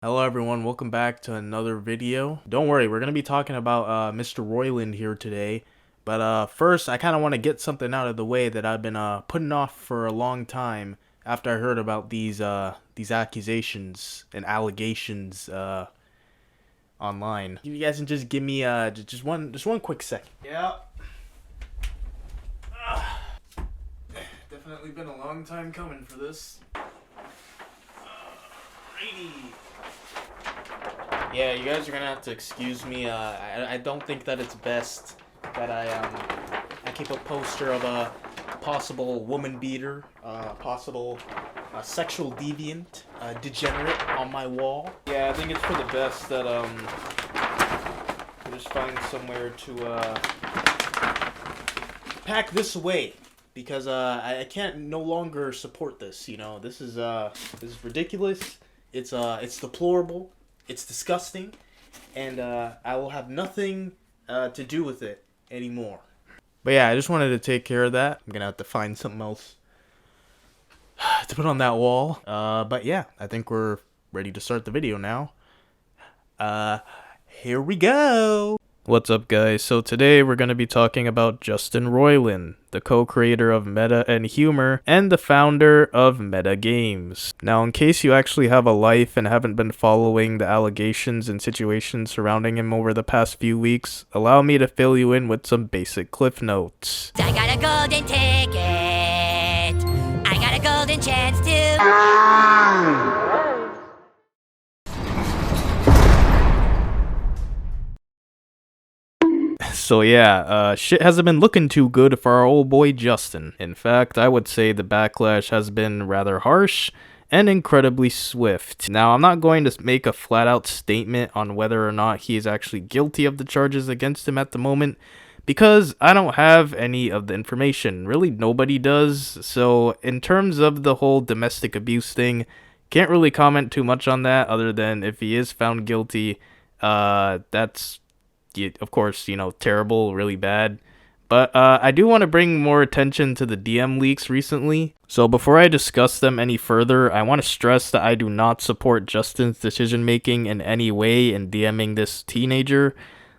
Hello everyone, welcome back to another video. Don't worry, we're gonna be talking about Mr. Roiland here today. But first, I kind of want to get something out of the way that I've been putting off for a long time after I heard about these accusations and allegations online. You guys can just give me just one quick second. Yeah. Definitely been a long time coming for this. Righty. Yeah, you guys are gonna have to excuse me. I don't think that it's best that I keep a poster of a possible woman beater, possible sexual deviant, degenerate on my wall. Yeah, I think it's for the best that I just find somewhere to pack this away because I can't no longer support this. You know, this is ridiculous. It's deplorable. It's disgusting, and I will have nothing to do with it anymore. But yeah, I just wanted to take care of that. I'm gonna have to find something else to put on that wall. But yeah, I think we're ready to start the video now. Here we go. What's up, guys? So today we're going to be talking about Justin Roiland, the co-creator of Meta and Humor and the founder of Meta Games. Now, in case you actually have a life and haven't been following the allegations and situations surrounding him over the past few weeks, allow me to fill you in with some basic cliff notes. I got a golden ticket. I got a golden chance to... So yeah, shit hasn't been looking too good for our old boy Justin. In fact, I would say the backlash has been rather harsh and incredibly swift. Now, I'm not going to make a flat-out statement on whether or not he is actually guilty of the charges against him at the moment, because I don't have any of the information. Really, nobody does. So, in terms of the whole domestic abuse thing, can't really comment too much on that, other than if he is found guilty, that's... of course, you know, terrible, really bad. But I do want to bring more attention to the DM leaks recently. So before I discuss them any further, I want to stress that I do not support Justin's decision making in any way in DMing this teenager.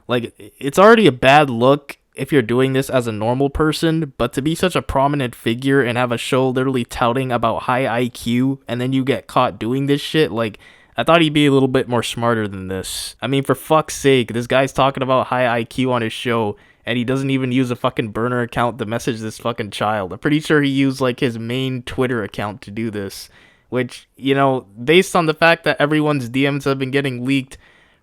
Like, it's already a bad look if you're doing this as a normal person, but to be such a prominent figure and have a show literally touting about high IQ and then you get caught doing this shit, like, I thought he'd be a little bit more smarter than this. I mean, for fuck's sake, this guy's talking about high IQ on his show, and he doesn't even use a fucking burner account to message this fucking child. I'm pretty sure he used, like, his main Twitter account to do this. Which, you know, based on the fact that everyone's DMs have been getting leaked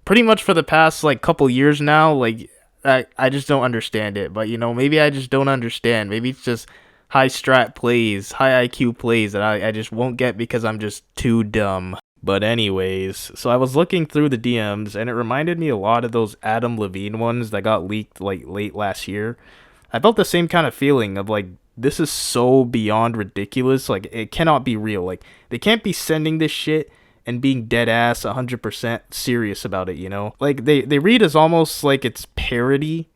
pretty much for the past, like, couple years now, like, I just don't understand it. But, you know, maybe I just don't understand. Maybe it's just high strat plays, high IQ plays that I just won't get because I'm just too dumb. But anyways, so I was looking through the DMs, and it reminded me a lot of those Adam Levine ones that got leaked, like, late last year. I felt the same kind of feeling of, like, this is so beyond ridiculous, like, it cannot be real. Like, they can't be sending this shit and being dead ass 100% serious about it, you know? Like, they read as almost like it's parody,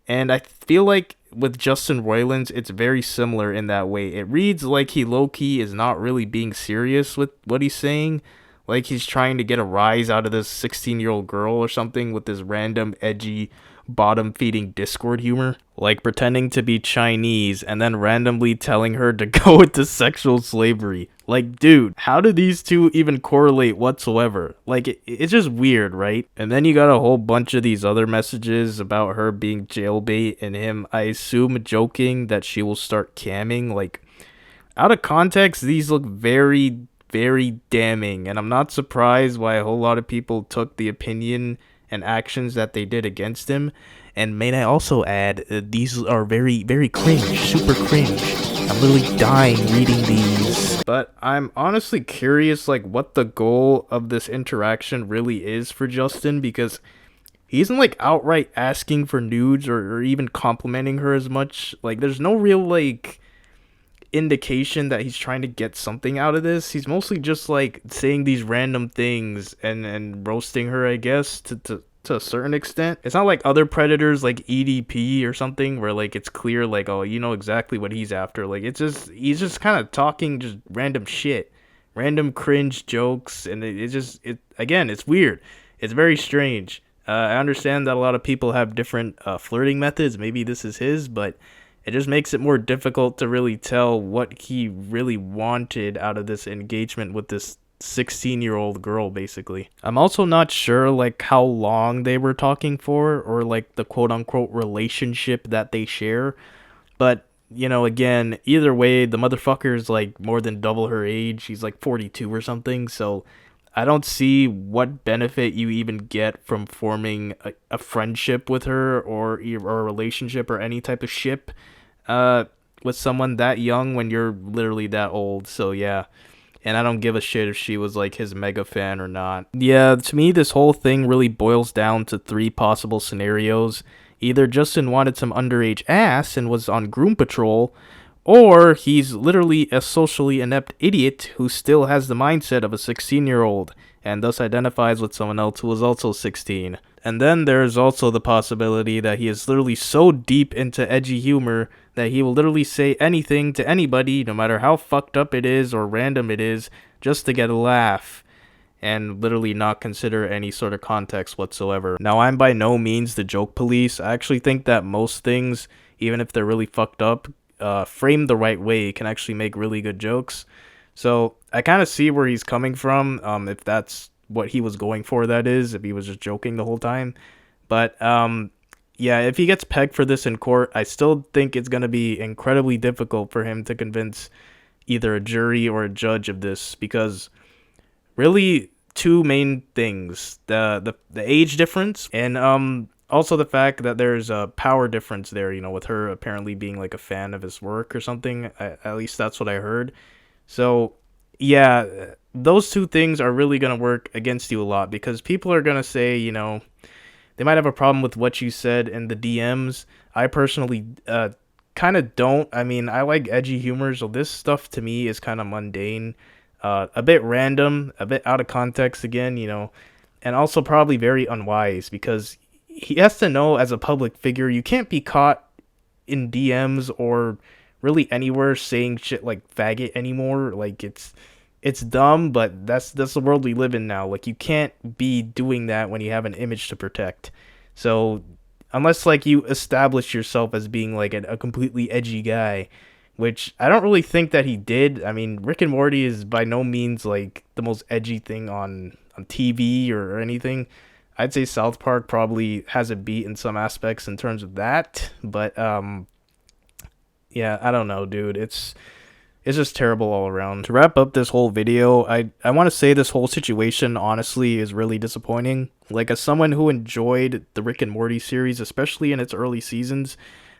and I feel like with Justin Roilands, it's very similar in that way. It reads like he low-key is not really being serious with what he's saying. Like he's trying to get a rise out of this 16-year-old girl or something with this random, edgy, bottom-feeding Discord humor. Like pretending to be Chinese and then randomly telling her to go into sexual slavery. Like, dude, how do these two even correlate whatsoever? Like, it's just weird, right? And then you got a whole bunch of these other messages about her being jailbait and him, I assume, joking that she will start camming. Like, out of context, these look very, very damning. And I'm not surprised why a whole lot of people took the opinion and actions that they did against him. And may I also add, these are very, very cringe, super cringe. I'm literally dying reading these. But I'm honestly curious, like, what the goal of this interaction really is for Justin, because he isn't, like, outright asking for nudes or even complimenting her as much. Like, there's no real, like, indication that he's trying to get something out of this. He's mostly just, like, saying these random things and roasting her, I guess, to a certain extent. It's not like other predators like EDP or something where, like, it's clear, like, oh, you know exactly what he's after. Like, it's just, he's just kind of talking just random shit, random cringe jokes, and again, it's weird. It's very strange. I understand that a lot of people have different flirting methods. Maybe this is his, but it just makes it more difficult to really tell what he really wanted out of this engagement with this 16-year-old girl, basically. I'm also not sure, like, how long they were talking for, or, like, the quote-unquote relationship that they share. But, you know, again, either way, the motherfucker's, like, more than double her age. She's, like, 42 or something, so I don't see what benefit you even get from forming a friendship with her, or a relationship, or any type of ship with someone that young when you're literally that old. So yeah, and I don't give a shit if she was like his mega fan or not. Yeah, to me this whole thing really boils down to three possible scenarios. Either Justin wanted some underage ass and was on groom patrol, or he's literally a socially inept idiot who still has the mindset of a 16-year-old and thus identifies with someone else who is also 16. And then there's also the possibility that he is literally so deep into edgy humor that he will literally say anything to anybody, no matter how fucked up it is or random it is, just to get a laugh, and literally not consider any sort of context whatsoever. Now, I'm by no means the joke police. I actually think that most things, even if they're really fucked up, framed the right way, can actually make really good jokes. So I kind of see where he's coming from, if that's what he was going for, that is, if he was just joking the whole time. But yeah, if he gets pegged for this in court, I still think it's going to be incredibly difficult for him to convince either a jury or a judge of this, because really two main things: the age difference, and also the fact that there's a power difference there, you know, with her apparently being like a fan of his work or something. At least that's what I heard. So yeah, those two things are really going to work against you a lot, because people are going to say, you know, they might have a problem with what you said in the DMs. I personally kind of don't. I mean, I like edgy humor, so this stuff to me is kind of mundane, a bit random, a bit out of context again, you know, and also probably very unwise, because he has to know, as a public figure, you can't be caught in DMs or really anywhere saying shit like faggot anymore. Like, it's dumb, but that's the world we live in now. Like, you can't be doing that when you have an image to protect. So unless like you establish yourself as being like a completely edgy guy, which I don't really think that he did. I mean, Rick and Morty is by no means like the most edgy thing on TV or anything. I'd say South Park probably has a beat in some aspects in terms of that, but yeah, I don't know, dude. It's just terrible all around. To wrap up this whole video, I want to say this whole situation honestly is really disappointing. Like, as someone who enjoyed the Rick and Morty series, especially in its early seasons,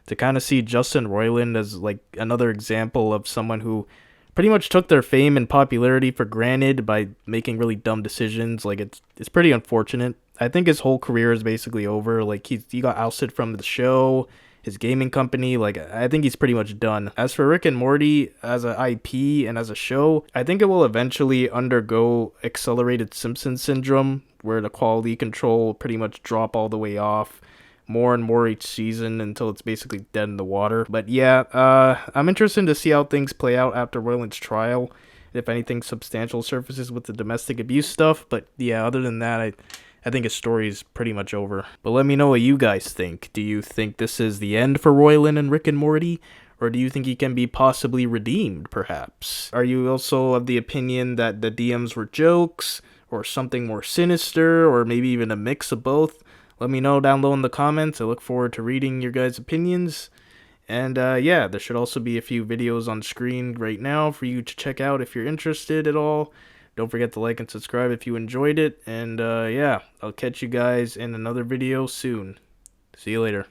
to kind of see Justin Roiland as like another example of someone who pretty much took their fame and popularity for granted by making really dumb decisions, like it's pretty unfortunate. I think his whole career is basically over. Like, he got ousted from the show, his gaming company. Like, I think he's pretty much done. As for Rick and Morty as a IP and as a show, I think it will eventually undergo accelerated Simpson syndrome, where the quality control will pretty much drop all the way off more and more each season until it's basically dead in the water. But yeah, I'm interested to see how things play out after Roiland's trial, if anything substantial surfaces with the domestic abuse stuff. But yeah, other than that, I think his story is pretty much over. But let me know what you guys think. Do you think this is the end for Roiland and Rick and Morty? Or do you think he can be possibly redeemed, perhaps? Are you also of the opinion that the DMs were jokes, or something more sinister, or maybe even a mix of both? Let me know down low in the comments. I look forward to reading your guys' opinions. And yeah, there should also be a few videos on screen right now for you to check out if you're interested at all. Don't forget to like and subscribe if you enjoyed it. And yeah, I'll catch you guys in another video soon. See you later.